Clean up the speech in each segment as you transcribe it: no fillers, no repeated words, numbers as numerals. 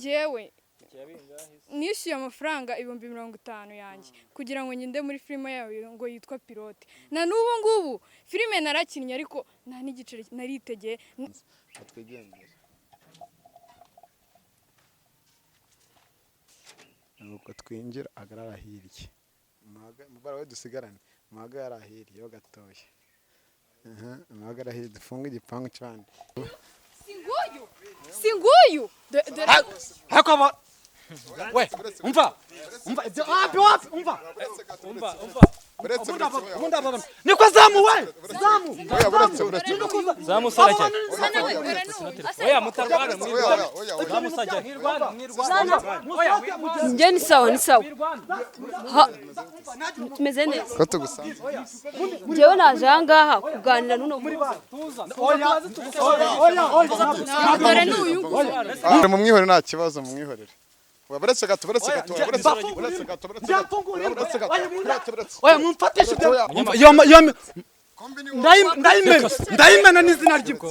njyewe nishyuye amafaranga 50,000 yanjye kugira ngo ngende muri filime yawe ngo yitwa Pilote. Na n'ubu ngubu filime narakinnye ariko nta n'igiceri naritegeye. Atwigendera nuko twinjira agarara hirya mubara we dusigarane muhaga yarahiriye yo gatoya muhaga arahiriye dufunga igipangu cyane singuyu hakaba we umva niko zamuwe zamu sarake oya mutarwana zamu sajya njye ni sawa tumeze neza ko tugusanze njyewe naje aha ngaha kuganira n'uno dore n'uyu mu mwihorere nta kibazo mu mwihorere baretse gato oya mumfatishe ndayimena n'izina ry'imwe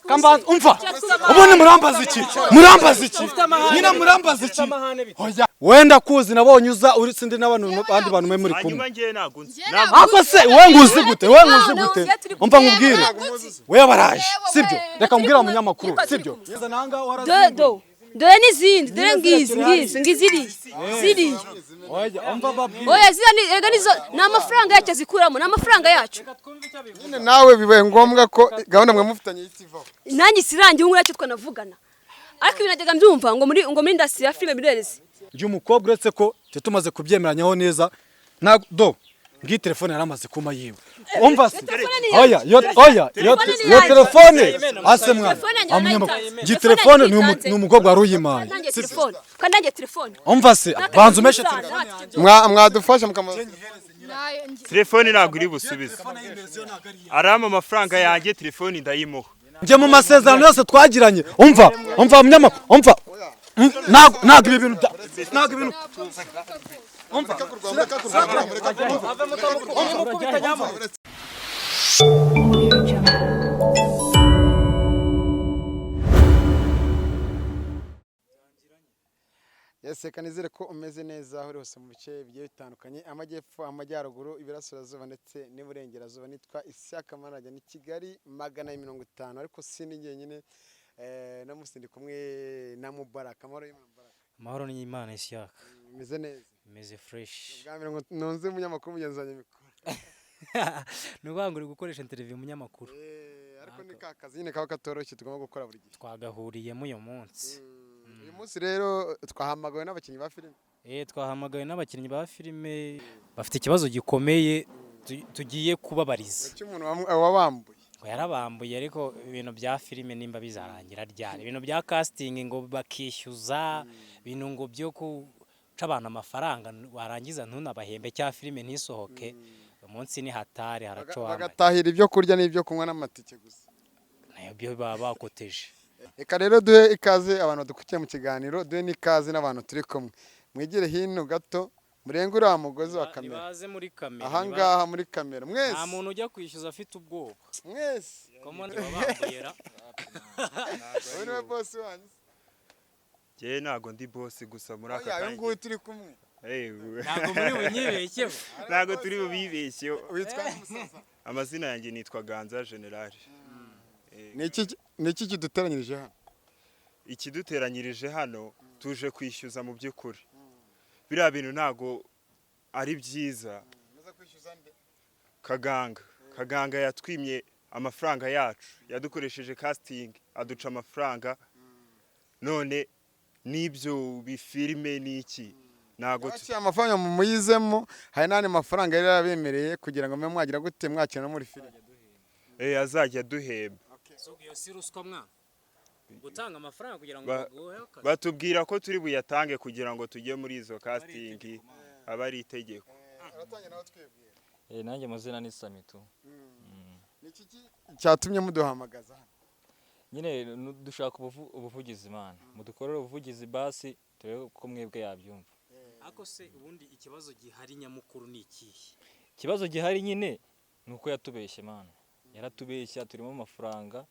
kambanza umva ubundi murambaza iki nyina murambaza iki wenda kuzi nabonye uza uri sindi n'abandi bantu mwe muri kumwe ako se we nguzi gute umva nkubwire we baraje sibyo reka mbwira umunyamakuru sibyo dore n'izindi dore ngiziri oya ega nizo ni amafaranga yacu azikuramo ni amafaranga yacu nyine nawe bibaye ngombwa ko gahunda mwe mufitanye yitivaho nanjye sirangiye ubu yacu twanavugana ariko ibintu najyaga mbyumva ngo muri industry ya filime birereze njye umukobwa uretse ko cyo tumaze kubyemeranyaho neza ntabwo ngi telefone yaramaze kuma yiwe umva se oya yo telefone ase mwana ngi telefone ni umukobwa wari uyimaye kandi nanjye telefone umva se banzu meshe mwadufasha mukamaze telefone ntabwo iri busubize arama amafaranga yanjye telefone ndayimuha njye mu masezerano yose twagiranye umva munyamakuru umva ntabwo ibi bintu Yese kanizere ko umeze neza aho hose mu bice bigiye bitandukanye amajyepfo amajyaruguru ibirasirazuba ndetse n'iburengerazuba nitwa Ishyaka Manajya ni Kigali 150 ariko sindi ngenyine namusindi kumwe na Mubaraka amahoro n'Imana Ishyaka meze neza meze fresh bwambere ngo nonze umunyamakuru mugenzanye mikoro nubanguri gukoresha interview umunyamakuru ariko ni kakazi nyine kaba katoroshye tugomba gukora buri gihe twagahuriyemo uyu munsi uyu munsi rero twahamagawe n'abakinnyi ba filime twahamagawe n'abakinnyi ba filime bafite ikibazo gikomeye tugiye kubabariza cy'umuntu wabambuye yarabambuye ariko ibintu bya filime nimba bizarangira ryari ibintu bya casting ngo bakishyuza ibintu ngo byo guca abantu amafaranga warangiza ntunabahembe cya filime ntisohoke umunsi ni hatari haraco bagatahira ibyo kurya n'ibyo kunywa n'amatike gusa nabyo baba bakoteje Eka rero duhe ikaze abantu dukurikiye mu kiganiro duhe n'ikaze n'abantu turi kumwe mwigire hino gato murenge uriya mugozi wa kamera nibaze muri kamera ahangaha muri kamera mwese nta muntu ujya kwishyuza afite ubwoba mwese komone babambuyera wowe niwe boss wanyu je ntago ndi boss gusa muri aka kanya nguyu turi kumwe ntago muri bunyibeshye ntago turi bubibeshye witwa umusaza amazina yanjye nitwa Ganza General Niki kiduteranyirije hano ikiduteranyirije hano tuje kwishyuza mu by'ukuri biriya bintu ntago ari byiza Kaganga yatwimye amafaranga yacu yadukoresheje casting aduca amafaranga none nibyo bifilime niki nago amafaranga mu muyizemo hari nane mafaranga yari yabemereye kugira ngo mwe mwagira gute mwakina muri filime azajya duheba iyo si ruswa mwana gutanga amafaranga kugira ngo batubwira ko turi buyatange kugira ngo tujye muri izo casting aba ari itegeko nanjye muzina ni Samitu niki cyatumye muduhamagaza nyine dushaka ubuvugizi Imana mudukorera ubuvugizi basi turebe ko mwebwe yabyumva ako se ubundi ikibazo gihari nyamukuru ni ikihe ikibazo gihari nyine nuko yatubeshye Imana yaratubeshya turimo amafaranga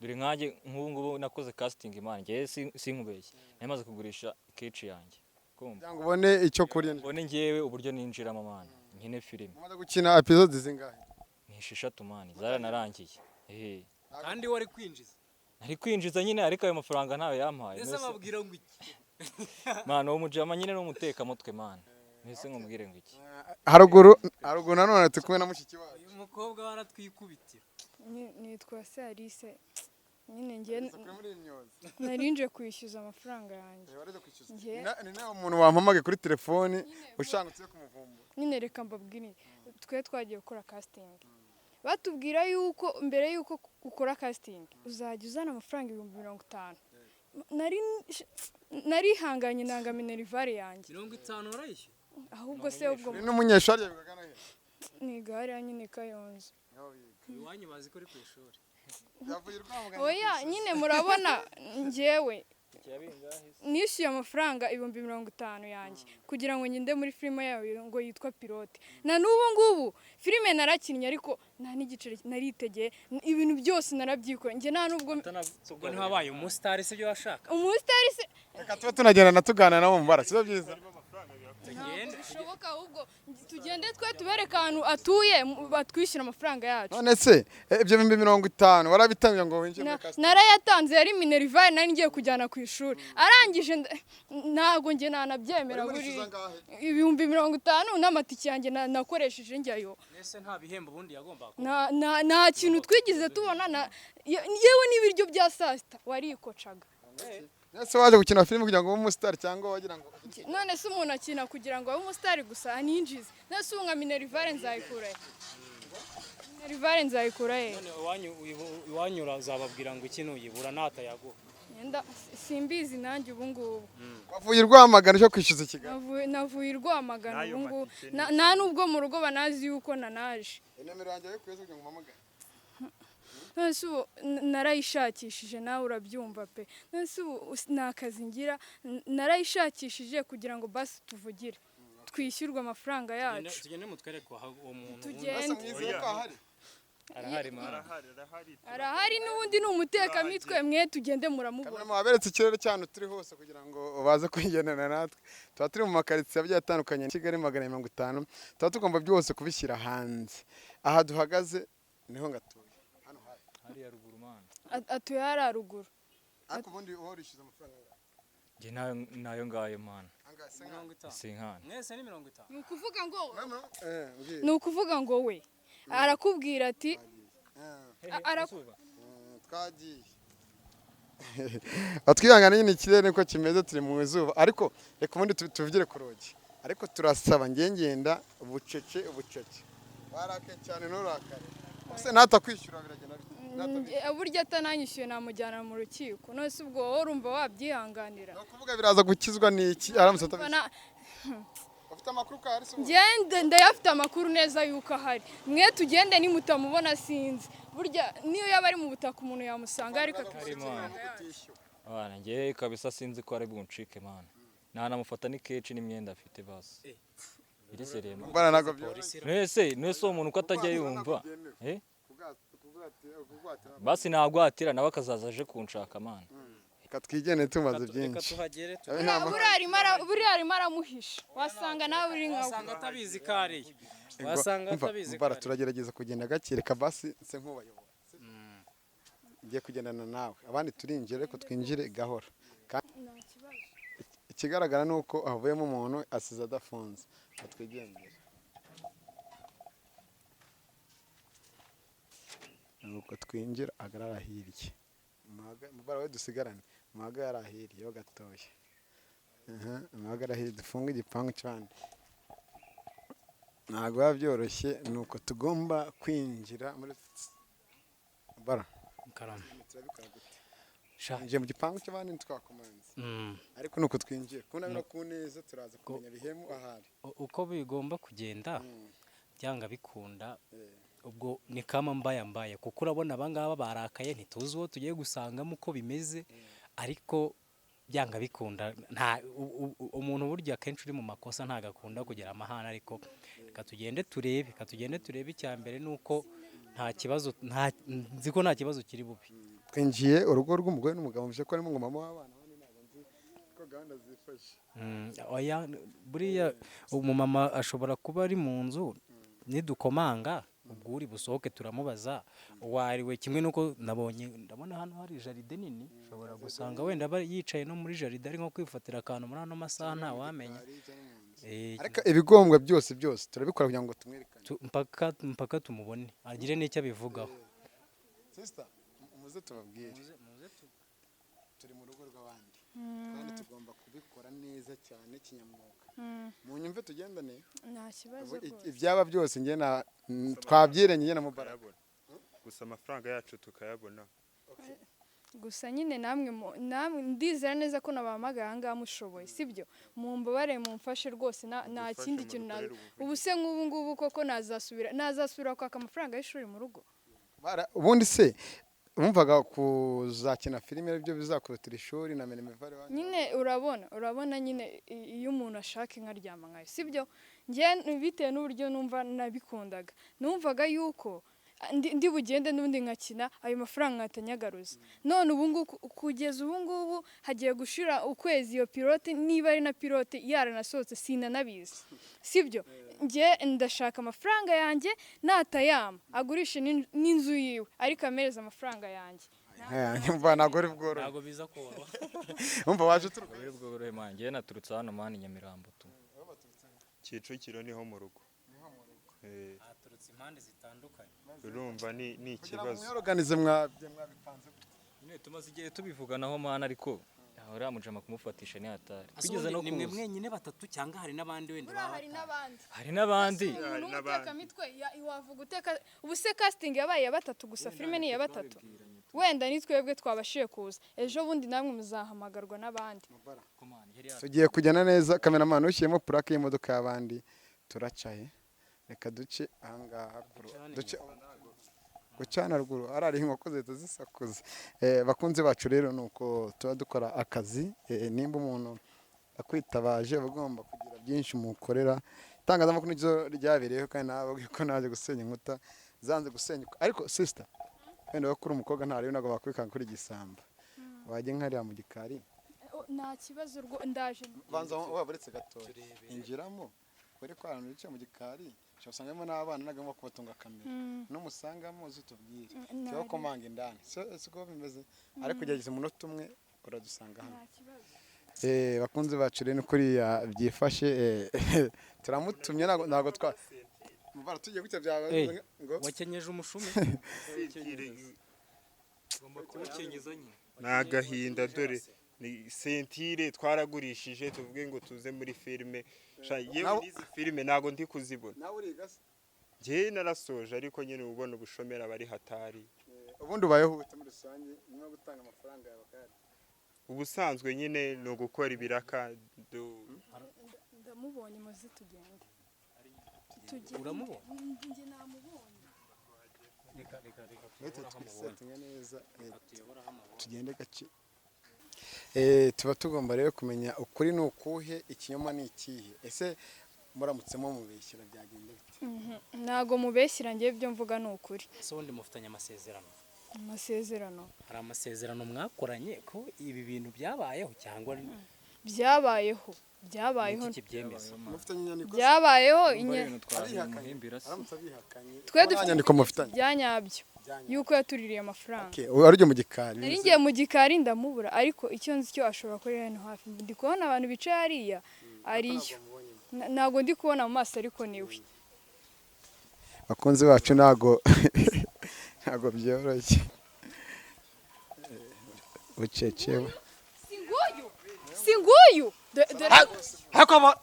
dore nkanjye nk'ubu ngubu nakoze casting imana ngewe sinkubeshye namaze kugurisha keci yanjye kumva kugira ngo ubone icyo kurya mbone ngewe uburyo ninjiramo mani nkine filime umaze gukina episode zingahe ni 6 mani zaranarangiye kandi wari kwinjiza nari kwinjiza nyine ariko ayo mafaranga ntayo yampaye ese mabwira ngo iki mani uwo mujama nyine n'umutekamutwe mani nese nkubwire ngo iki haruguru nanone turi kumwe na mushiki wacu uyu mukobwa waratwikubitira nitwa Salise nyine ngiye narinje kwishyuza amafaranga yanjye ni nawe umuntu wampamage kuri telefoni ushangutse kumuvumbura nyine reka mbabwire twe twagiye gukora casting batubwira yuko mbere yuko ukora casting uzajya uzana amafaranga 50,000 narihanganye nanga minerivare yanjye 50 urayishyura ahubwo se ubwo n'umunyeshuri yabigana he ni gare nyine Kayonza iwanyu bazi ko uri ku ishuri oya nyine murabona njyewe nishyuye amafaranga 50,000 yanjye kugira ngo ngende muri filime yawe ngo yitwa Pilote na n'ubu ngubu filime narakinnye ariko nta n'igiceri naritegeye ibintu byose narabyikoreye njye nta nubwo ubwo ntiwabaye umusitari se byo washaka umusitari se reka tuba tunagenda tugana nabo mu bara sizo byiza bishoboka ahubwo tugende twe tubereka ahantu atuye batwishyura amafaranga yacu none se ibyo 50,000 warabitangira ngo winjire muri casting narayatanze yari minerivare nari ngiye kujyana ku ishuri arangije ntago nge nanabyemera buri 50,000 n'amatike yanjye nakoresheje njyayo ese nta bihembo bundi yagomba nta kintu twigize tubona yewe n'ibiryo bya saa sita warikocaga ese waje gukina filime kugira ngo ube umusitari cyangwa wagira ngo none se umuntu akina kugira ngo abe umusitari gusa aninjize none se nka minerivare nzayikura he none iwanyu uzababwira ngo iki nuyibura natayaguha simbizi nanjye ubu ngubu wavuye Rwamagana cyo kwishyuza Kigali navuye Rwamagana ubu ngubu nta nubwo mu rugo banazi yuko nanaje nomero yanjye yo kweza kugira ngo mpamagare nose ubu narayishakishije nawe urabyumva pe nose ubu nta kazi ngira narayishakishije kugira ngo basi tuvugire twishyurwe amafaranga yacu tugende mutwereke uwo muntu tugende arahari n'ubundi ni umutekamitwe mwe tugende muramubona muhaberetse ikirere cyane turi hose kugira ngo baze kwigenera natwe tuba turi mu makaritsiye agiye atandukanye Kigali 50 tuba tugomba byose kubishyira hanze aha duhagaze niho ngatuye hano hari ya ruguru mana atuye hari haruguru ariko ubundi uhorishyuza amafaranga nge nayo ngayo mana sinkana mwese ni 50 ni ukuvuga ngo we arakubwira ati twagiye atwihangane nyine ikirere niko kimeze turi mu izuba ariko reka ubundi tuvugire ku rugi ariko turasaba ngenda ubucece warake cyane n'urakare ese natakwishyura biragenda burya atananyishyuye namujyana mu rukiko nose ubwo wowe urumva wabyihanganira no kuvuga biraza gukizwa n'iki aramutse atabizi ufite amakuru ko hari ngende ndayafite amakuru neza yuko ahari mwe tugende nimutamubona sinzi burya niyo yaba ari mu butaka umuntu yamusanga ariko abana ngewe kabisa sinzi ko ari buncike mana nanamufata ni keci n'imyenda afite basi iri serema bana nago byose nese uwo muntu ko atajya yumva basi nagwatira nawe akazaza aje kunshaka mana twigene tumaze byinshi buriya arimo aramuhisha wasanga nawe uri nkawe wasanga atabizi ko ariye wasanga atabizi ko turagerageza kugenda gake reka basi se nk'ubayobora ngiye kugendana nawe abandi turinjire ariko twinjire gahora ikigaragara ni uko havuyemo umuntu asize adafunze atwigendera nuko twinjira agarara hirya mubara we dusigarane muhagarara hirya yo gatoya muhagarara hirya dufunga igipangu cyane ntabwo biba byoroshye nuko tugomba kwinjira muri bara nje mu gipangu cy'abandi ntitwakomanze ariko nuko twinjira kubona ku neza turaza kumenya bihemu ahari uko bigomba kugenda byanga bikunda ubwo ni kama mbaye kuko urabona abangaba barakaye ntituzi uwo tugiye gusangamo uko bimeze ariko byanga bikunda nta umuntu burya kenshi uri mu makosa ntagakunda kugira amahane ariko katugende turebe icyambere nuko nta kibazo nzi ko nta kibazo kiri bubi twinjiye urugo rw'umugore n'umugabo mvuze ko arimo ngo mama w'abana bane ntabwo nzi ko gahunda zifashe. oya buriya umumama ashobora kuba ari mu nzu nidukomanga ubwo uri busohoke turamubaza wariwe kimwe nuko ndabona hano hari jaride nini ushobora gusanga wenda yicaye no muri jaride ari nko kwifatira akantu muri ano masaha ntawamenya. Ariko ibigombwa byose turabikora kugira ngo tumwerekane mpaka tumubone agire n'icyo abivugaho. Sister muze tubabwire turi mu rugo rw'abandi kandi tugomba kubikora neza cyane kinyamwuga. Mu nyumve tugendane nta kibazo ibyaba byose njye twabyiranye njye na Mubarak gusa amafaranga yacu tukayabona. gusa nyine namwe ndizera neza ko nabahamagaye aha ngaha mushoboye sibyo mumbabare mumfashe rwose nta kindi kintu ubu se nk'ubu ngubu koko nazasubira kwaka amafaranga y'ishuri mu rugo. Ubundi se wumvaga kuzakina filime aribyo bizakurutira ishuri na Minerval nyine urabona nyine iyo umuntu ashaka inka aryama nkayo sibyo njye bitewe n'uburyo numva nabikundaga numvaga yuko ndi bugende n'ubundi nkakina ayo mafaranga nkatanyagaruza none kugeza ubu ngubu hagiye gushira ukwezi iyo pilote niba ari na pilote yaranasohotse sinanabizi sibyo njye ndashaka amafaranga yanjye natayama agurishe n'inzu yiwe ariko amereza amafaranga yanjye. Nyumva nagore bworo ntago biza koroha umva waje turuka bworo manje naturutse hano mani Nyamirambo tu Kicukiro niho mu rugo aturutse impande zitandukanye urumva ni ikibazo organize mwabipanze nyine tumaze igihe tubivuganaho mana ariko uriya mujama kumufatisha ni hatari kugeza no nimwe mwenyine batatu cyangwa hari n'abandi wenda hari n'abandi uteka mitwe wavuga uteka ubu se casting yabaye ya batatu gusa filime ni ya batatu wenda ni twebwe twabashiye kuza ejo bundi namwe muzahamagarwa n'abandi. tugiye kujyana neza cameraman ushyiremo plaque y'imodoka y'abandi turacaye reka duce ahangaha duce gucana ruguru arari inkoko zeta zisakuza. Bakunze bacu rero nuko tuba dukora akazi nimba umuntu akwitabaje bagomba kugira byinshi mukorera itangazamakuru n'icyo ryabereyeho kandi nababwiye ko naje gusenya inkuta zanze gusenyuka ariko sister wenda bakuru umukobwa ntari nago bakwikanga kuri gisamba wajye nkariya mu gikari nta kibazo ndaje banza waburetse gato injiramo kuri kwa ahantu bicaye mu gikari cyosangamo n'abana nagamo kubatunga kamera n'umusangamo uzitubwire cyo komanga indani siko bimeze ariko kugeza umunota umwe uradusanga hano. Bakunze bacu rero kuri byifashe turamutumye nago twa Mubara tugiye gutya byaba ngo wakenyeje umushumi ngomba kubukenyeza nyine nagahinda dore ni sentire twaragurishije tuvuge ngo tuze muri filime yewe n'izi filime nago ndi kuzibona nawe uriga se njye narasoje ariko nyine ubona ubushomera bari hatari ubundi ubayehuta muri rusange no gutanga amafaranga yawe kandi ubusanzwe nyine no gukora ibiraka ndamubonye maze tugende uramubona njye namubonye reka neza tugende gace. Tuba tugomba rero kumenya ukuri ni ukuhe ikinyoma ni ikihe ese muramutsemo mubeshyira byagenda bite? Ntago mubeshyira ngiye byo mvuga ni ukuri. So ndi mufitanye amasezerano hari amasezerano mwakoranye ko ibi bintu byabayeho cyangwa byabayeho mufitanye inyandiko byabayeho twe dufite inyandiko mufitanye byanyabyo yuko yatuririye amafaranga. Arujye mu gikari nari ngiye mu gikari ndamubura ariko icyo nzi cyo ashobora kuri hano hafi ndi kubona abantu bicaye hariya ariyo ntago ndi kubona mu maso ariko niwe. Bakunze bacu ntago byoroshye bucecewe singuyu hakaba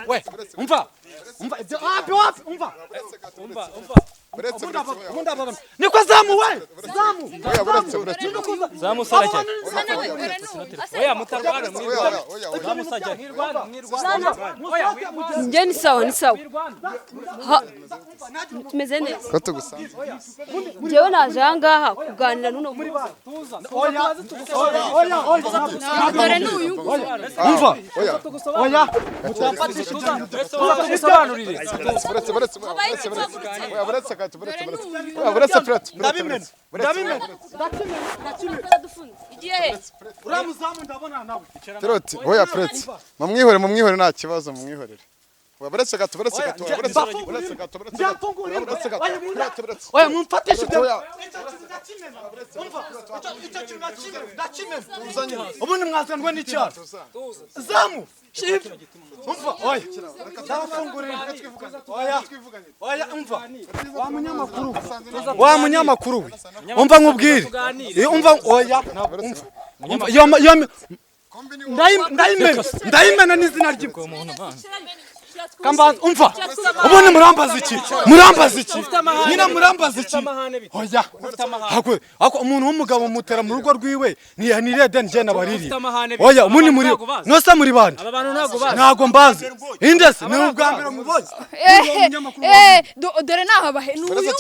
we umva niko zamuwe zamusara cyane oya mutarwana zamusajya njye ni sawa tumeze neza ko tugusanze njyewe naje aha ngaha kuganira n'uno muntu dore n'uyu umva oya tugusobanurire buretse gato buretse Pilote ndabimena igihe uriya muzamu ndabona nawe Pilote oya Pilote mumwihore nta kibazo mumwihorere buretse gato oya mumfatishe ubundi mwazanwe n'icyaro zamu umva oya ndabafungurira oya umva wa munyamakuru we umva nkubwire umva oya ndayimena n'izina ry'ibwo Kambaza umva ubundi murambaza iki nyina murambaza iki oya ako umuntu w'umugabo mutera mu rugo rwiwe ni Eden je nabariri oya ubundi muri nose muri bande ntago mbazi indese ni ubwa mbere muboze dore naho abahe ntago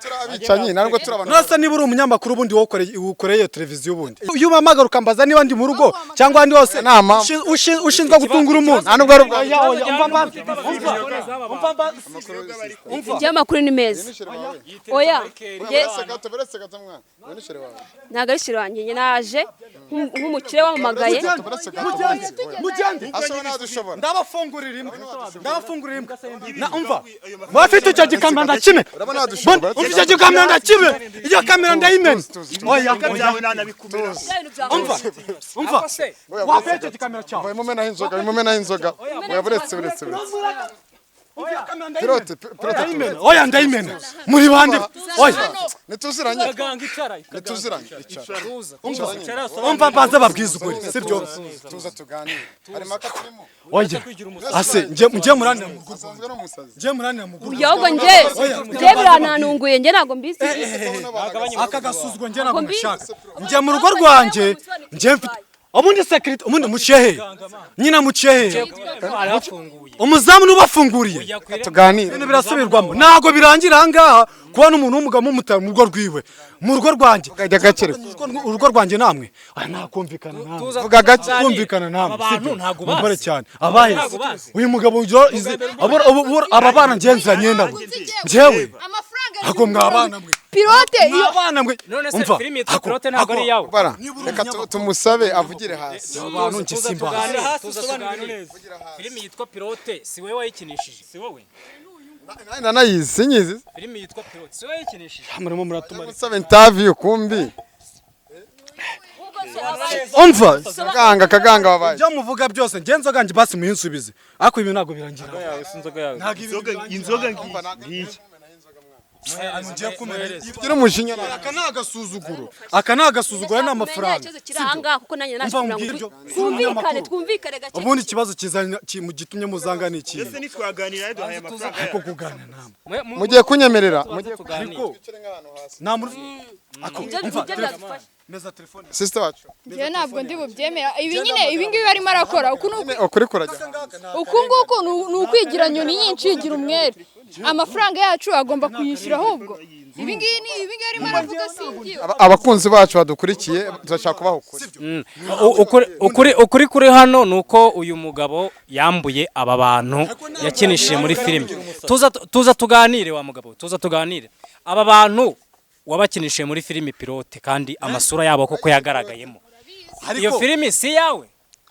turabicanye ntabwo turabana nose niba uri umunyamakuru ubundi wokoreye iyo televiziyo ubundi iyo umamagara ukambaza niba ndi mu rugo cyangwa ndi hose nama ushinzwe gutungura umuntu nubwo ari iby'amakuru ni meza oya ntabwo ari shiro wanjye njye naje nk'umukire wamamagaye ndabafungurira imbwa umva bafite icyo gikamera ndakime umva icyo gikamera ndakime iyo kamera ndayimena oya umva wafite icyo gikamera cyawe mumenaho inzoga buretse Pilote oya ndayimena muri bande oya nituziranye umva baza babwiza ukuri sibyo tuza tuganire hari maka turimo oya ase nje muranira muguru yahubwo nje birananunguye nje ntabwo mbizi aka gasuzuguro nje ntabwo mbishaka nje mu rugo rwanjye nje mfite ubundi security ubundi mucehe nyina mucehe umuzamu nubafunguriye tuganire ibintu birasubirwamo ntago birangira ahangaha kubona umuntu w'umugabo mutara mu rugo rwiwe mu rugo rwanjye urugo rwanjye namwe nakumvikana namwe vuga gake kumvikana namwe mbore cyane abahe uyu mugabo aba bana ngenzanye nabo njyewe ako mwabana mwe Pilote iyo abana mwe none se filime yitwa Pilote ntabwo ari yawe reka tumusabe avugire hasi abantu nje simba filime yitwa Pilote si wowe wayikinishije si wowe nanayizi sinyizi filime yitwa Pilote si wowe wayikinishije murimo muratuma musabe interview kumbi umva kaganga wabaye byo muvuga byose ngenzo ganje basi muhinsubize ako ibi ntago birangira inzoga ngiyi ngiye kumera ibyo umujinya aka nagasuzuguro n'amafaranga kiranga kuko nanjye twumvikane gake ubundi ikibazo mu gitumye muzanga ni iki ese nitwaganira duhaye amafaranga ako kuganira namwe mugiye kunyemerera ariko nta muri meza telefone sister wacu njye ntabwo ndi bubyemera ibi ngibi barimo arakora ukuri kurajya uku nguku ni ukwigira nyoni nyinshi yigira umwere amafaranga yacu agomba kuyishyura ahubwo ibi ngibi arimo aravuga singiye abakunzi bacu badukurikiye turashaka kubaho ukuri kuri hano ni uko uyu mugabo yambuye aba bantu yakinishije muri filime tuza tuganire wa mugabo tuza tuganire aba bantu wabakinishije muri filime Pilote kandi amasura yabo koko yagaragayemo iyo filime si yawe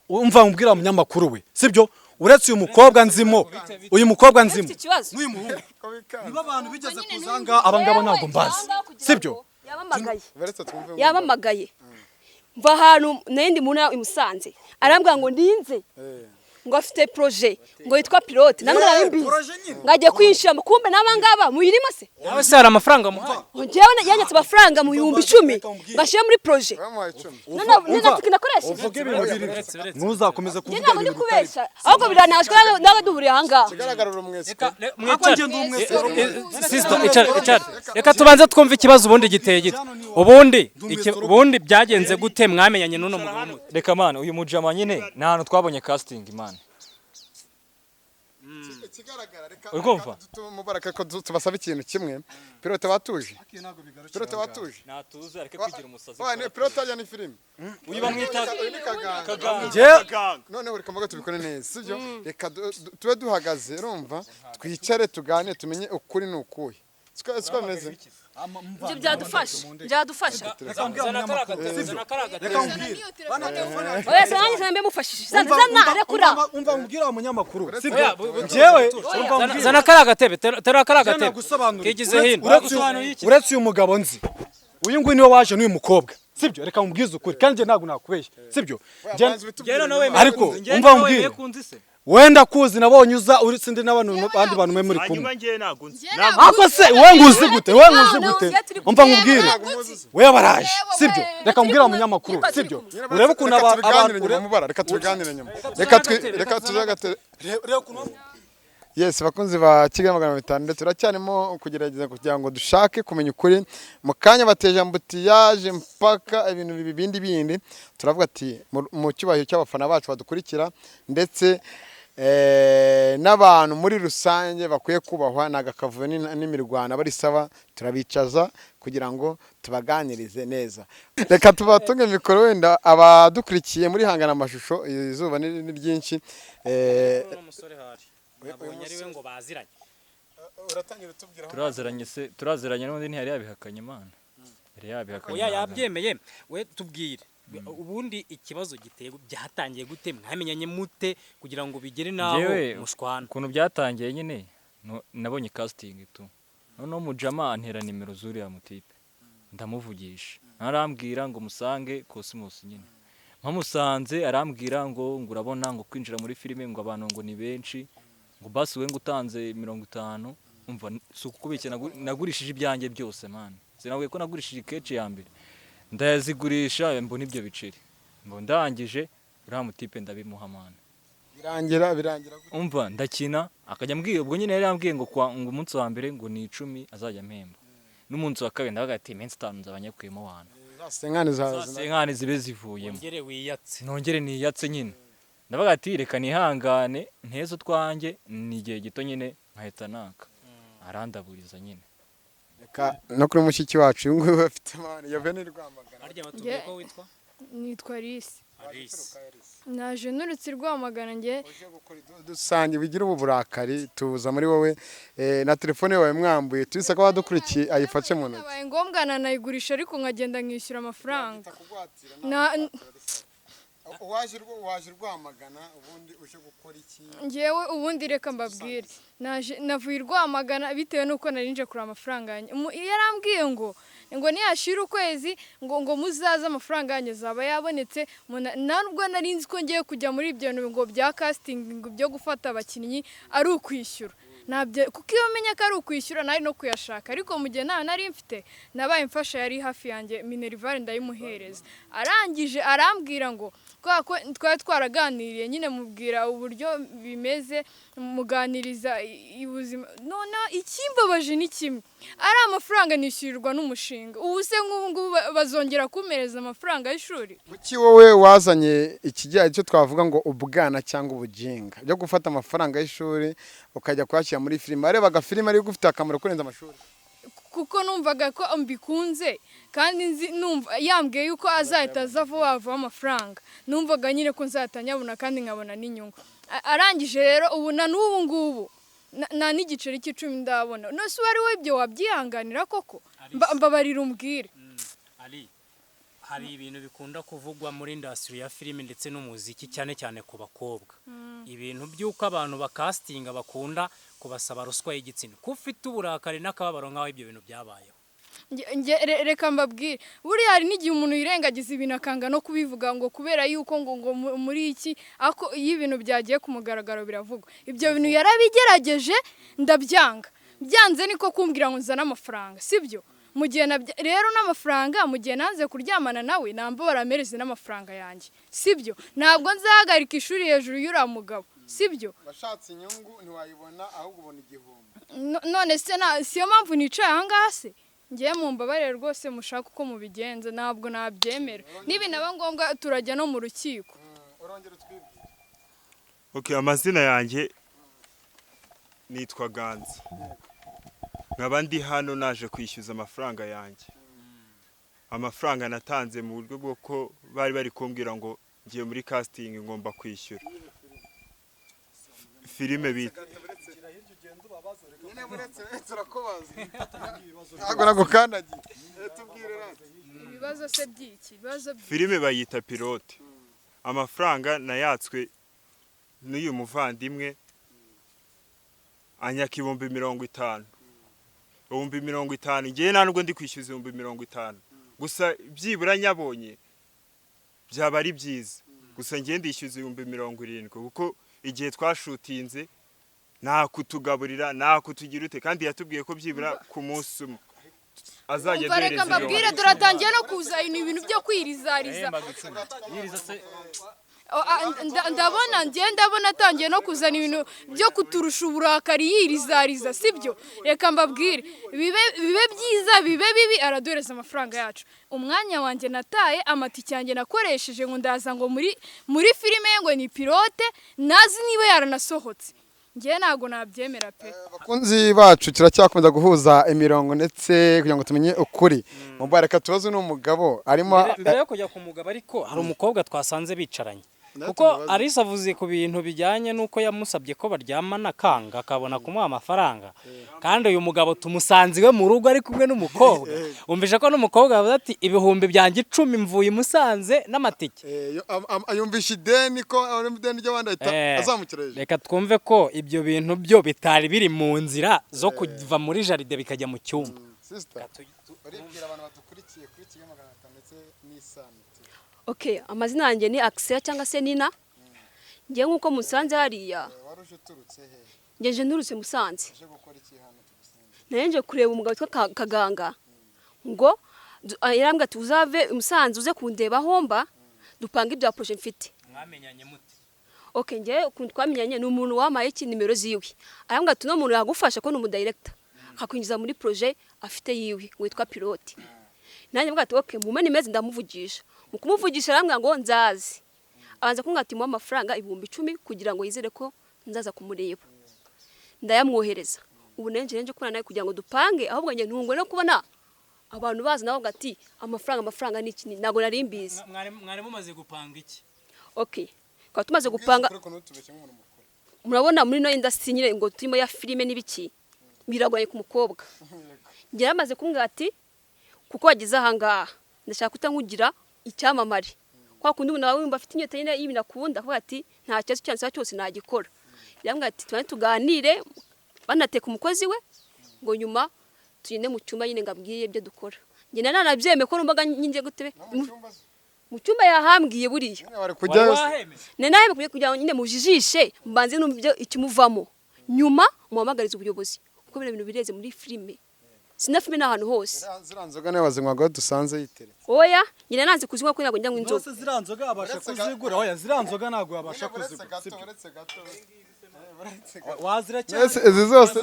umva mbwira umunyamakuru we sibyo uretse uyu mukobwa nzimo n'uyu muhungu niba abantu bigeze kuzanga abangabo ntabwo mbazi sibyo yabamagaye mva ahantu n'indi muntu imusanze arambwira ngo ndinze ngo afite projet ngo yitwa Pilote namwe narimbizi ngagiye kwinshira kumbe nabangaba muyirimo se nawe se hari amafaranga muhaye njyewe yanyatse amafaranga mu 10,000 ngashyira muri projet none tukinakoresha ntuzakomeze kuvuga ntabwo ndi kubesha ahubwo biranashwe nawe duhuriye ahangaha kigaragarura umwese reka tubanze twumve ikibazo ubundi giteye gite ubundi byagenze gute mwamenyanye n'uno mugabo reka mana uyu mujama nyine ni ahantu twabonye casting man ikigaragara reka Urumva? Mubaraka ko tubasaba ikintu kimwe. Pilote watuje. Pilote watuje. natuze areke kwigira umusazi Wa ne pilote ajya ni filime. uyu bamwita Kaganga. Noneho reka mbaga tubikore neza. Sibyo? Reka tube duhagaze urumva twicare tugane tumenye ukuri n'ukuye. Siko bimeze. ibyo byadufasha reka mbwira oya se nanjye nambe mufashije zana rekura umva mbwira wa munyamakuru sibyo jewe zana kara gatebe tera kara gatebe gusobanura kigize hino uretse uyu mugabo nzi uyu nguyu niwe waje n'uyu mukobwa sibyo reka mubwize ukuri kandi njye ntabwo nakubeshya sibyo ariko umva mbwira wenda kuzi nabonye uza uri sindi n'abandi bantu mwe muri kumwe ako se we nguzi gute umva nkubwire we baraje sibyo reka mbwira umunyamakuru sibyo urebe ukuntu abantu reka tubiganire nyuma reka tuzagate Yes, bakunzi ba Kigali 500 turacyarimo kugerageza kugira ngo dushake kumenya ukuri mu kanya bateje ambutiyaje mpaka ibintu bindi turavuga ati mu cyubahiro cy'abafana bacu badukurikira ndetse n'abantu muri rusange bakwiye kubahwa nagakavuye n'imirwana bari saba turabicaza kugira ngo tubaganirize neza. Reka tubatunge mikoro wenda abadukurikiye muri hangana amashusho izuba ni ryinshi nabonye ari we ngo baziranye uratangira tubwira turaziranye n'undi ntiyari yabihakanye Imana yari yabihakanye oya yabyemeye we tubwire ubundi ikibazo giteye byatangiye gute mwamenyanye mute kugira ngo bigere naho mushwana ukuntu byatangiye nyine nabonye casting tu noneho mujama antera nimero zuriya mutipe ndamuvugisha arambwira ngo musange Cosmos nyine mpamusanze arambwira ngo urabona ngo kwinjira muri filime ngo abantu ngo ni benshi ngo basi we ngutanze 50 umva sukubike nagurishije ibyanjye byose man sinabwiye ko nagurishije keche ya mbere ndayazigurisha mbona ibyo biceri ngo ndangije uriya mutipe ndabimuha man birangira umva ndakina akajya mbwiye ubwo nyine yari yambwiye ngo umunsi wa mbere ngo ni 10 azajya mpemba n'umunsi wa kabiri ndavuga ati iminsi 5 nzabanyakuyemo wana senkani zibe zivuyemo nongere niyatse nyine ndavuga ati reka nihangane ntezo twanjye ni igihe gito nyine nkahita naka arandaburiza nyine reka no kuri mushiki wacu uyu nguyu afite amana ya bene Rwamagana arya batubwiye ko witwa nitwa Alice naje nurutse Rwamagana nge dusange bigira ubu burakari tuza muri wowe na telefone yawe mwambuye tubisa ko badukurikiye ayifashe mu ntoki nabaye ngombwa nanayigurisha ariko nkagenda nkishyura amafaranga waje Rwamagana ubundi uje gukora iki ngewe ubundi reka mbabwire navuye Rwamagana bitewe nuko narinje kuri amafaranga yanjye yarambwiye ngo niyashira ukwezi ngo muzaza amafaranga yanjye zaba yabonetse nubwo narinzi ko ngiye kujya muri ibyo ngo bya casting byo gufata abakinnyi ari ukwishyura nabyo kuko iyo menya ko ari ukwishyura nari no kuyashaka ariko mu gihe nari mfite nabaye mfasha yari hafi yanjye Minerval ndayimuhereza arangije arambwira ngo twari twaraganiriye nyine mubwira uburyo bimeze muganiriza ubuzima none ikimbabaje ni kimwe ari amafaranga nishyurirwa n'umushinga ubu se nk'ubu bazongera kumereza amafaranga y'ishuri kuki wowe wazanye ikijyanye cyo twavuga ngo ubwana cyangwa ubujinga byo gufata amafaranga y'ishuri ukajya kwakira muri filime arebaga filime ari gufite akamaro kurenza amashuri kuko numvaga ko mbikunze kandi numva yambwiye yuko azahita aza vuba amafaranga numvaga nyine ko nzatanyabona kandi nkabona n'inyungu arangije rero ubu na n'ubu ngubu nta n'igiceri cy'icumi ndabona nose uwari we ibyo wabyihanganira koko mbabarira umbwire hari ibintu bikunda kuvugwa muri industry ya filime ndetse n'umuziki cyane cyane ku bakobwa ibintu by'uko abantu bakastinga bakunda kubasaba ruswa y'igitsina ko ufite uburakari n'akababaro nk'aho ibyo bintu byabayeho reka mbabwire buriya hari n'igihe umuntu yirengagiza ibintu akanga no kubivuga ngo kubera yuko ngo muri iki ako iyo ibintu byagiye ku mugaragaro biravugwa ibyo bintu yarabigerageje ndabyanga byanze niko kumbwira ngo nzane amafaranga sibyo mu gihe rero n'amafaranga mu gihe nanze kuryamana nawe namba baramereze n'amafaranga yanjye sibyo ntabwo nzahagarika ishuri hejuru y'uriya mugabo sibyo washatse inyungu ntiwayibona ahubwo ubona igihombo none se siyo mpamvu nicaye aha ngaha se ngiye mu mbabarire rwose mushaka uko mubigenza ntabwo nabyemera nibinaba ngombwa turajya no mu rukiko urongera utwibwire okay amazina yanjye nitwa Ganza nkaba ndi hano naje kwishyuza amafaranga yanjye. Amafaranga natanze mu buryo bwo ko bari kumbwira ngo ngiye muri casting ngomba kwishyura filime bita ibibazo se by'iki ibibazo filime bayita pilote. Amafaranga nayatswe n'uyu muvandimwe anyaka 50,000. 50,000 ngiye nta nubwo ndi kwishyuza 50,000 gusa byibura nyabonye byaba ari byiza. Gusa ngiye ndishyuza 70,000 kuko igihe twashutinze nta kutugaburira nta kutugira ute kandi yatubwiye ko byibura ku munsi umwe azajya duhereza. Reka mbabwire duratangiye no kuza ibintu byo kwirizariza. ndabona atangiye no kuzana ibintu byo kuturusha uburakari yirizariza sibyo. Reka mbabwire bibe byiza bibe bibi araduhereza amafaranga yacu. Umwanya wanjye nataye amatike yanjye nakoresheje ngo ndaza ngo muri filime ngo ni pilote nazi niba yaranasohotse. Ngiye ntago nabyemera pe. Bakunzi bacu kiracyakomeza guhuza imirongo ndetse kugira ngo tumenye ukuri. Mubareka tubaze n'umugabo arimo mbere yo kujya ku mugabo ariko hari umukobwa twasanze bicaranye. Kuko Arisa avuze ku bintu bijyanye nuko yamusabye ko baryamana kanga akabona kumuha amafaranga. Kandi uyu mugabo tumusanze iwe mu rugo ari kumwe n'umukobwa. Umvisha ko n'umukobwa yavuze ati ibihumbi byanjye 10 mvuye Musanze n'amatike. Ayumvisha ideni ko ideni ry'abandi azamukireje. Reka twumve ko ibyo bintu byo bitari biri mu nzira zo kuva muri jaride bikajya mu cyumba. Sister uribwira abantu badukurikiye kuri Kigali 500 ndetse n'Isano. Okay, amazina yanjye ni Axel cyangwa se Nina. Ngiye nkuko Musanze hariya. Waruje turutse he? Ngeje nturutse Musanze. Aje gukora iki hano tugusanze? Narenje kureba umugabo witwa Kaganga. Ngo yarambwa tuzave Musanze uze kundeba homba dupanga ibya projet mfite. Mwamenyanye muti? Okay, ngiye twamenyanye ni umuntu wamaye iki nimero ziwe. Arambwa tuno muntu yagufasha ko ni umudirector. Akakwinjiza muri projet afite yiwe ngo yitwa pilote. Nanjye mbwa ati okay mumene meze ndamuvugisha. Mukumuvugisha arambwa ngo nzazi. Abanza kumbwira mu amafaranga 10,000 kugira ngo yizere ko nzaza kumureba. Ndayamwohereza. Ubu nje kuna naye kugira ngo dupange ahubwo nge ntungwe no kubona abantu bazi naho gati amafaranga niki nago nari mbizi. Mwari mumaze gupanga iki? Okay. Kwa tumaze gupanga murabona muri no industry nyire ngo turimo ya filime nibiki biragoye ku mukobwa. Ngira amaze kumbwira ati kuko wagize ahangaha ndashaka kutankugira icyamamare. Kwa kundi umuntu wumva afite inyota nyine y'ibintu akunda avuga ati nta cyazo cyanse cyose nagikora. Yambwira ati twane tuganire banateka umukozi we ngo nyuma tugende mu cyumba nyine ngabwiye ibyo dukora. Nge nanabyeme ko numbaga nyinje gutebe mu cyumba yahambwiye buriya. Nenaheme kugira ngo nyine mujijishe mbanze n'ubyo ikimuvamo. Nyuma muhamagariza ubuyobozi kuko ibintu bireze muri filime. Sinafime n'ahantu hose. Ziranzoga nawe wazinywaga dusanze yitere. Oya, nyine nanze kuzinywa ko ntabwo njya ngo inzoga. Zose ziranzoga abasha kuzigura. Oya ziranzoga ntabwo abasha kuzigura. Wazira cyane. Izi zose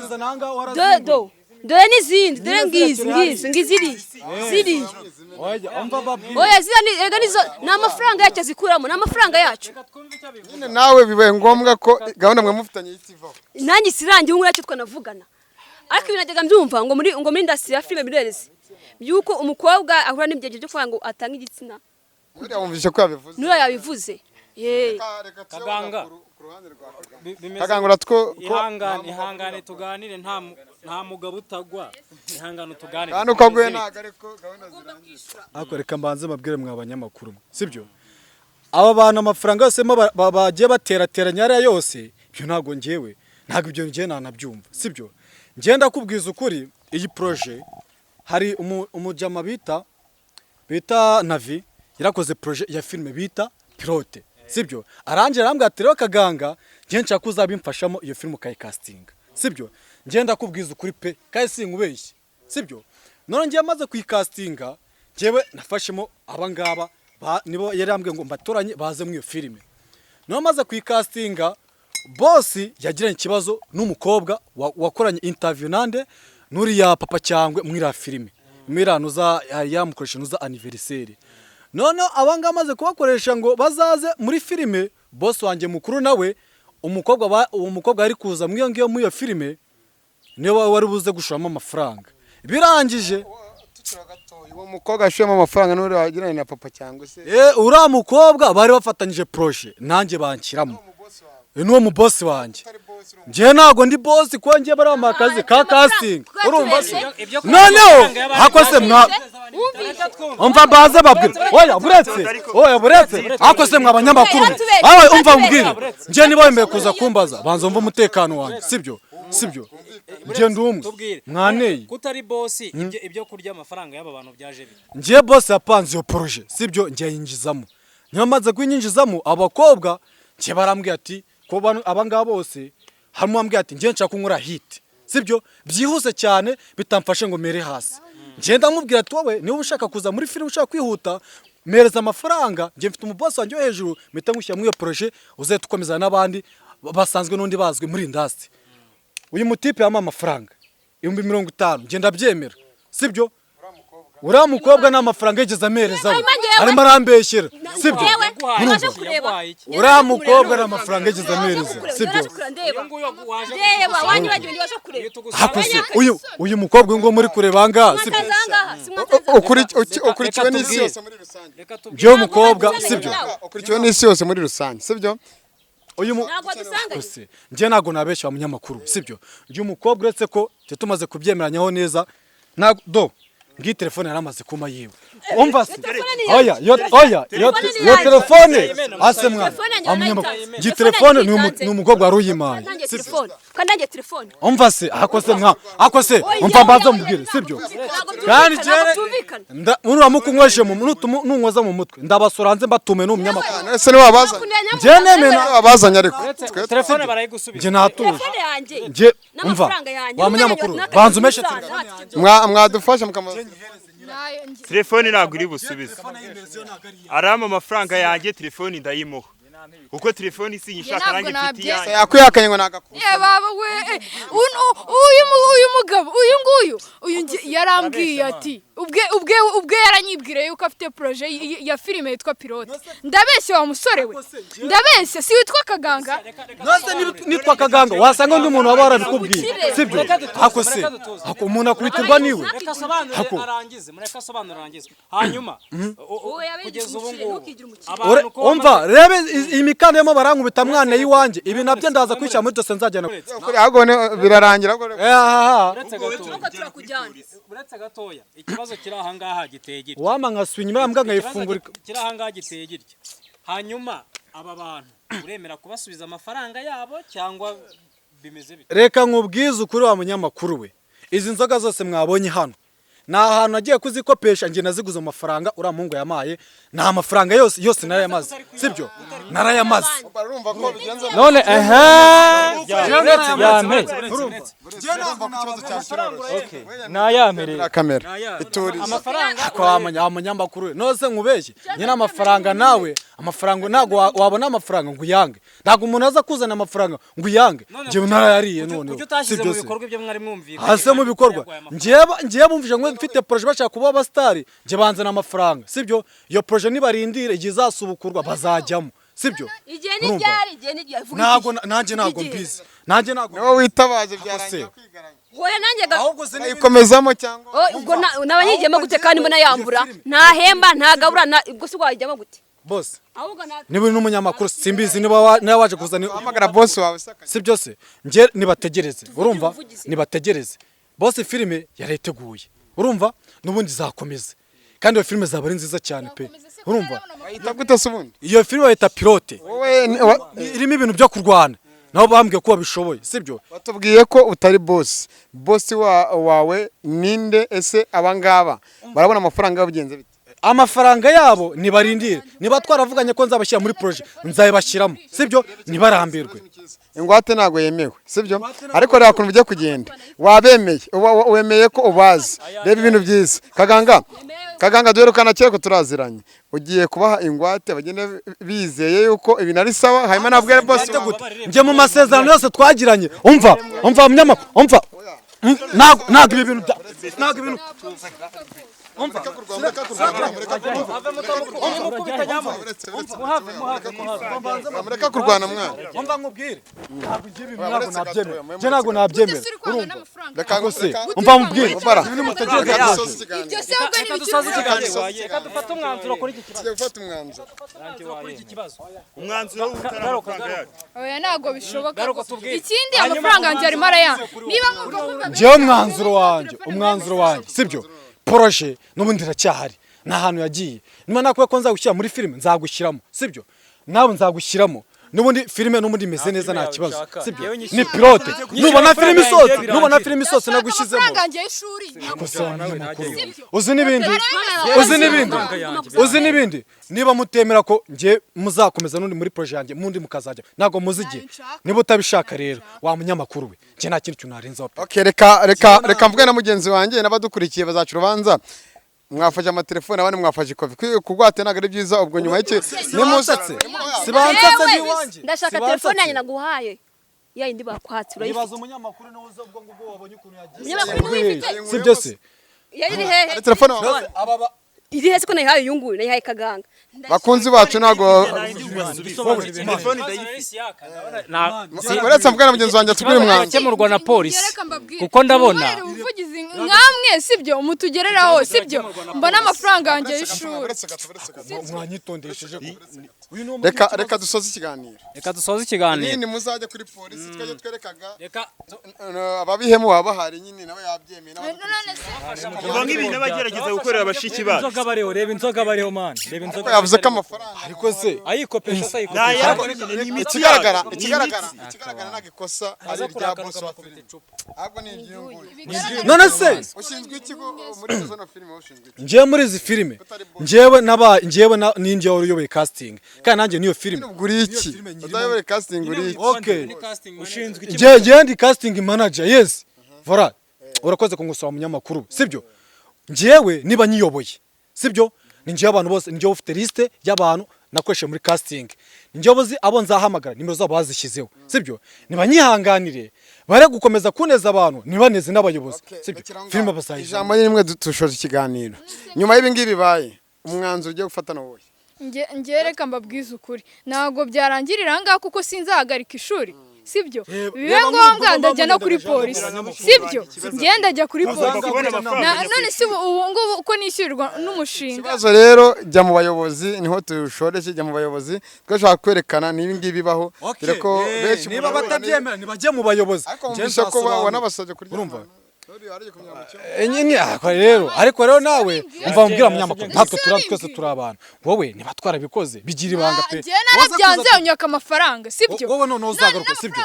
Do. Dore n'izindi, dore ngiziri. Ziri. Oya umva babwi. Oya zira ni ega nizo n'amafaranga yacu zikuramo n'amafaranga yacu. nyine nawe bibaye ngombwa ko gahunda mwe mufitanye yitivaho. Nanjye sirangiye ngo yacu twanavugana. Ariko ibinajyaga mbyumva ngo muri industry ya filime birereze. Byuko umukobwa ahura n'ibyegeje byo kwanga atanga igitsina. Uriya wumvishe ko yabivuze. Nura yabivuze. Kaganga. Kaganga uratwo ihangane tuganire nta mugabo utagwa. Ihangane tuganire. Kandi uko aguye ntago ariko gahunda zirangiye. Ako reka mbanze mabwire mwe abanyamakuru. Sibyo? Aba bantu amafaranga yose bagiye baterateranya ari yose. Byo ntago ngewe. Ntago ibyo ngiye nanabyumva. Sibyo? Ngenda kubwiza ukuri iyi projet hari umujama bita Navi yarakoze projet ya filme bita Pilote. Sibyo? Arangera arambwira ati rero Kaganga ngiye nshaka kuzabimfashamo iyo film ukayi casting. Sibyo? Ngenda kubwiza ukuri pe kaye sinkubeshye. Sibyo? None ngiye maze kuyikastinga ngewe nafashemo abangaba nibo yarambwiye ngo mbatoranye baze mu iyo filme. None maze kuyikastinga boss yagiranye ikibazo n'umukobwa wakoranye interview nande nuriya papa cyangwe mwira filime miranuza yamukoresha nuza anniversaire. None abanga amaze kubakoresha ngo bazaze muri filime boss wanjye mukuru nawe uwo mukobwa yari kuza muri iyo filime niwe wari buze gushoramo amafaranga birangije uwo mukobwa ashuyemo amafaranga n'uri wagiranye na papa cyangwa se uriya mukobwa bari bafatanyije proje nanjye banshyiramo n'uwo mu boss wanjye njye ntago ndi boss kuko njye bari mu kazi ka casting urumva se noneho hako se umva baze babwira oya buretse hako se mwa abanyamakuru umva mbwira njye niba wemeye kuza kumbaza banza umva umutekano wanjye sibyo njye ndumwe mwaneye kutari boss ibyo kurya amafaranga y'aba bantu byaje bite njye boss yapanze iyo proje sibyo njye yinjizamo nyamaze kwinyinjizamo abakobwa njye barambwiye ati ko abangaba bose harimo wambwiye ati njye nshaka kunkora hit sibyo byihuse cyane bitamfashe ngo mere hasi njye ndamubwira ati wowe niba ushaka kuza muri film ushaka kwihuta mereza amafaranga njye mfite umubosi wanjye wo hejuru mpita ngushyira muri iyo projet uzahita ukomeza n'abandi basanzwe n'undi bazwi muri industry uyu mutipe yama amafaranga 50,000 njye ndabyemera sibyo uriya mukobwa n'amafaranga yigeze amereza we arimo arambeshyera sibyo uriya mukobwa n'amafaranga yigeze amereza sibyo uyu mukobwa ngo muri kureba ahangaha sibyo ukurikiwe n'isi yose muri rusange byo mukobwa sibyo ukurikiwe n'isi yose muri rusange sibyo njye ntago nabeshya wa munyamakuru sibyo uyu mukobwa uretse ko tumaze kubyemeranyaho neza ntago ngi telefone yaramaze kuma yiwe umva se oya yo telefone ase mwana amunyamakuru ngi telefone ni umukobwa waruyimaye kandange telefone umva se akose umva mbaza mubwire sibyo kandi jere muri mukunyweshe mu nunkoza mu mutwe ndabasura hanze mbatume n'umunyamakuru ese ni wabaza nje nemena wabazanya ariko telefone barayigusubiza nje natuje nje umva wa munyamakuru banza umeshe mwadufasha mukamaza telefone ntabwo iri busubize arama amafaranga yanjye telefone ndayimuha kuko telefone isinyishaka nanjye mfite iyanjye yakwihakanye ngo nagakubise baba we uyu mugabo uyu yarambwiye ati ubwe yaranyibwira yuko afite proje ya filime yitwa Pilote ndabeshya wa musore we ndabeshya si witwa Kaganga nose nitwa Kaganga wasanga undi muntu waba warabikubwiye sibyo hako se hako umuntu akubitirwa niwe hako mureka asobanura arangize hanyuma kugeza ubu ngubu umva rebe imikanda y'amo barankubita mwana yiwanje ibi nabyo ndaza kwishyira muri dose nzajyana ahubwo birarangira uretse gatoya ikibazo kiri aha ngaha giteye gitya wama nkasubinya imbwa nkayifungura kiri aha ngaha giteye gitya hanyuma aba bantu uremera kubasubiza amafaranga yabo cyangwa bimeze bite reka nkubwize ukuri wa munyamakuru we izi nzoga zose mwabonye hano na ahantu nagiye kuzikopesha njye naziguze amafaranga uriya muhungu yamaye nta mafaranga yose narayamaze sibyo narayamaze none nayamere kamera iturize amafaranga kwa munyamakuru nose nkubeshye nyina amafaranga nawe amafaranga ntago wabona amafaranga ngo uyange ntago umuntu aza kuzana amafaranga ngo uyange njye narayariye none sibyo mu bikorwa ibyo mwari mwumvika hase mu bikorwa njye bumvije ngo mfite projet bashaka kuba abastari njye banzana amafaranga sibyo iyo projet nibarindire igihe izasubukurwa bazajyamo sibyo igihe n'ibyari ntago mbizi nanjye ntago wowe witabaje byarangiye kwigaranya hoya nanjye ahubwo se ikomezamo cyangwa ubwo nabanyigemo gute kandi mbona yambura ntahemba ntagabura ubwo se wajyamo gute boss niba uri n'umunyamakuru simbizi niba waje kuzana hamagara boss wawe sibyo se njye nibategereze urumva nibategereze boss filime yariteguye urumva nubundi zakomeza kandi iyo filime zaba ari nziza cyane pe urumva bayita gute se ubundi iyo filime bayita Pilote irimo ibintu byo kurwana nabo bambwiye ko babishoboye sibyo batubwiye ko utari boss wawe ninde ese abangaba barabona amafaranga yabugenze bite amafaranga yabo nibarindire niba twaravuganye ko nzabashyira muri projet nzayibashyiramo sibyo nibarambirwe ingwate ntago yemewe sibyo ariko reka kuntu bijye kugenda wabemeye wemeye ko ubazi reba ibintu byiza Kaganga duherukana kera ko turaziranye ugiye kubaha ingwate bagende bizeye yuko ibintu ari sawa hanyuma nabwo boss njye mu masezerano yose twagiranye umva munyamakuru umva ntago ibintu mureka kurwana mwana umva nkubwire ntabwo nabyemera reka nguse umva nkubwire Ibyo se ahubwo ni ibiki? reka dufate umwanzuro kuri iki kibazo gufata umwanzuro umwanzuro w'ubutaramafaranga yacu Oya ntabwo bishoboka. Ikindi amafaranga yanjye arimo arayanga. Niba mwumva njyewe umwanzuro wanjye sibyo poroje n'ubundi iracyahari nta hantu yagiye niba nakubwiye ko nzagushyira muri filime nzagushyiramo sibyo nawe nzagushyiramo n'ubundi filime n'ubundi imeze neza nta kibazo sibyo ni pilote nubona filime isose nagushyizemo amafaranga yanjye y'ishuri. uzi n'ibindi niba mutemera ko njye muzakomeza n'undi muri projet yanjye mundi mukazajya ntago muzigiye niba utabishaka rero wa munyamakuru we njye nta kintu narenzaho okay reka mvuge na mugenzi wanjye n'abadukurikiye bazaca urubanza mwafashe amatelefone abandi mwafashe ikofi kugwate ntago ari byiza ubwo nyuma y'iki nimusatse sibansatse niwanjye ndashaka telefone yanjye naguhaye ya yindi bakwatse urayifite nibaza umunyamakuru nawe uza ubwo ngubwo wabonye ukuntu yagiye umunyamakuru wifite sibyo se yari iri hehe telefone iri hehe ko nayihaye uyu nguyu nayihaye kaganga bakunzi bacu ntago uretse mvuga na mugenzi wanjye tugure umwanzuro akemurwa na polisi kuko ndabona ubuvugizi nkamwe sibyo mutugereraho sibyo mbona amafaranga yanjye y'ishuri. mwanyitondesheje reka dusoze ikiganiro nini muzajya kuri polisi twajya twerekaga ababihemu baba bahari nyine nawe yabyemeye uva nk'ibintu abagerageza gukorera abashiki bacu inzoga bariho man reba inzoga yavuze ko amafaranga ariko se ayikopesha ikigaragara ntago ikosa ari irya boss wa filime ahubwo ni ibyungu none se ushinzwe ikigo muri zone filime ushinzwe njyewe muri izi filime njyewe ninjye wari uyoboye casting kandi nanjye niyo filime uguri iki utayoboye casting uri iki okay ushinzwe njyewe ndi casting manager yes voilà urakoze kungusaba umunyamakuru sibyo njyewe niba nyiyoboye sibyo ni njyewe abantu bose njyewe ufite liste y'abantu nakoresheje muri casting njyewe uzi abo nzahamagara nimero zabo bazishyizeho sibyo niba nyihanganire bare gukomeza kuneza abantu nibaneze n'abayobozi sibyo filime basayiza ijambo rimwe dushoje ikiganiro nyuma y'ibi ngibi bibaye umwanzuro ugiye gufata no wowe Nge reka mbabwize ukuri ntabwo byarangirira ngaho kuko sinzahagarika ishuri sibyo bibe ngombwa ndajya no kuri polisi sibyo ngenda ajya kuri polisi none si ubu ngubu uko nishyurirwa n'umushinga ikibazo rero jya mu bayobozi niho tushoreje jya mu bayobozi twashaka kwerekana niba ngibi bibaho ko benshi niba batabyemera nibajye mu bayobozi njye ko wanabasabye kurya urumva ariko rero nawe umva mbwira munyamakuru natwe twese turi abantu wowe niba twarabikoze bigira ibanga pe narabyanze unyaka amafaranga sibyo wowe none uzagaruka sibyo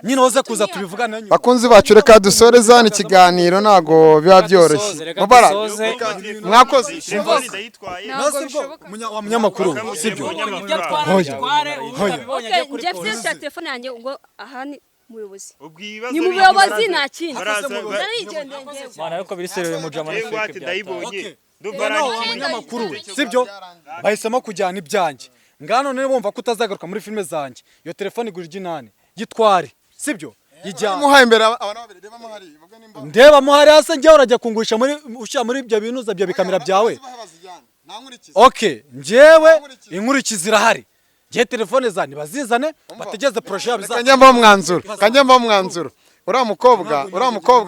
nyine woze kuza tubivugana nyuma bakunzi bacu reka dusoreza ni ikiganiro ntago biba byoroshye mubara mwakoze wa munyamakuru sibyo njye mfite telefone yanjye ubwo ahani muyobozi ni mu buyobozi nta kindi mana yuko biri serewe mu jamani fake ndayibonye abanyamakuru sibyo bahisemo kujyana ibyanjye ngano none bumva ko utazagaruka muri filime zanjye iyo telefone igura iginane gitware sibyo yijyana muhaye imbere abantu babiri ndeba muhari hasa njyewe urajya kungurisha muri ibyo binuza byo bikamera byawe okay njyewe inkurikizi irahari je telefone zani bazizane bategeze projet yabo bizana kanyamba umwanzuro uriya mukobwa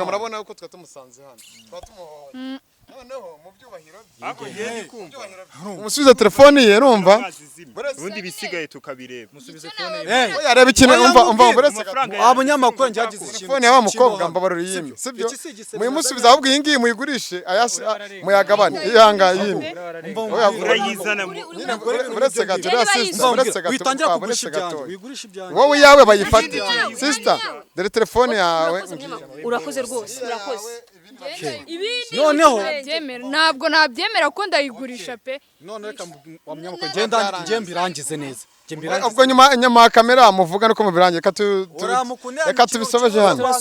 murabona uko twatumusanze hano twatumuhoye noneho mu byubahiro umusubiza telefone ye numva ubundi bisigaye tukabireba musubize phone yareba ikintu umva buretse abanyamakuru njyagize ikintu telefone y'aba mukobwa mbabarura yimye sibyo muyimusubiza ahubwo iyi ngiyi muyigurishe muyagabane ihanga yimye urayizana buretse gato witangira kugurisha ibyanjye wowe yawe bayifate sister dore telefone yawe urakoze rwose urakoze noneho ntabwo nabyemera ko ndayigurisha pe none reka wamnyamuko njye mbirangize neza ubwo nyuma ya kamera muvuga nuko mubirangiye reka tubisobeje hano